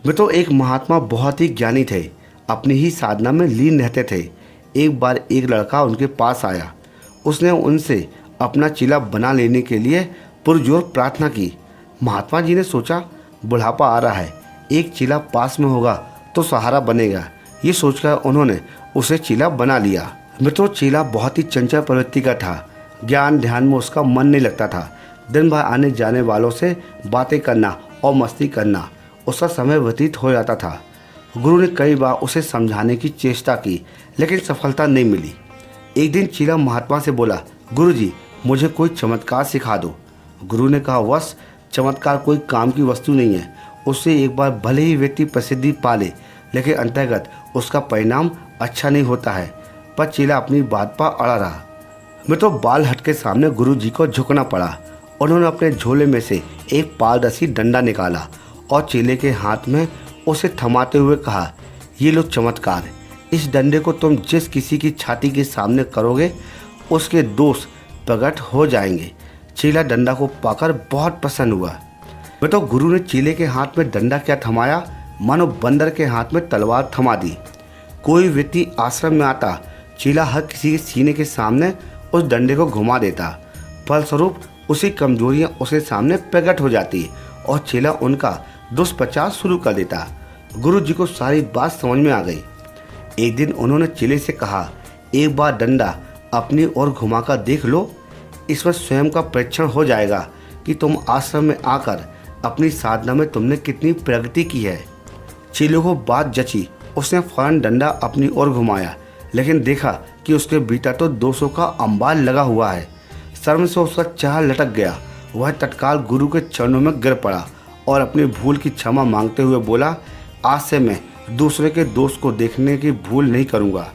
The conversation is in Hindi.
वे तो एक महात्मा बहुत ही ज्ञानी थे, अपनी ही साधना में लीन रहते थे। एक बार एक लड़का उनके पास आया। उसने उनसे अपना चीला बना लेने के लिए पुरजोर प्रार्थना की। महात्मा जी ने सोचा, बुढ़ापा आ रहा है, एक चीला पास में होगा तो सहारा बनेगा। ये सोचकर उन्होंने उसे चीला बना लिया। मित्रों, चीला बहुत ही चंचल प्रवृत्ति का था। ज्ञान ध्यान में उसका मन नहीं लगता था। दिन भर आने जाने वालों से बातें करना और मस्ती करना उसका समय व्यतीत हो जाता था। गुरु ने कई बार उसे समझाने की चेष्टा की, लेकिन सफलता नहीं मिली। एक दिन चीला महात्मा से बोला, गुरु जी, मुझे कोई चमत्कार सिखा दो। गुरु ने कहा, बस चमत्कार कोई काम की वस्तु नहीं है। उससे एक बार भले ही व्यक्ति प्रसिद्धि पा ले, लेकिन अंतर्गत उसका परिणाम अच्छा नहीं होता है। पर चीला अपनी बात पर अड़ा रहा। मैं तो बाल हट के सामने गुरु जी को झुकना पड़ा। उन्होंने अपने झोले में से एक पारदर्शी डंडा निकाला और चीले के हाथ में उसे थमाते हुए कहा, ये लो चमत्कार। इस डंडे को तुम जिस किसी की छाती के सामने करोगे उसके दोष प्रकट हो जाएंगे। चीला डंडा को पाकर बहुत प्रसन्न हुआ। मैं तो गुरु ने चीले के हाथ में डंडा क्या थमाया, मानो बंदर के हाथ में तलवार थमा दी। कोई व्यक्ति आश्रम में आता, चीला हर किसी के सीने के सामने उस डंडे को घुमा देता। फलस्वरूप उसी कमजोरियां उसके सामने प्रकट हो जाती और चीला उनका दुष्प्रचार शुरू कर देता। गुरु जी को सारी बात समझ में आ गई। एक दिन उन्होंने चीले से कहा, एक बार डंडा अपनी ओर घुमाकर देख लो, इसमें स्वयं का परीक्षण हो जाएगा कि तुम आश्रम में आकर अपनी साधना में तुमने कितनी प्रगति की है। चीले को बात जची। उसने फौरन डंडा अपनी ओर घुमाया, लेकिन देखा कि उसके भीतर तो दोषों का अंबार लगा हुआ है। शर्म से उसका चेहरा लटक गया। वह तत्काल गुरु के चरणों में गिर पड़ा और अपनी भूल की क्षमा मांगते हुए बोला, आज से मैं दूसरे के दोष को देखने की भूल नहीं करूँगा।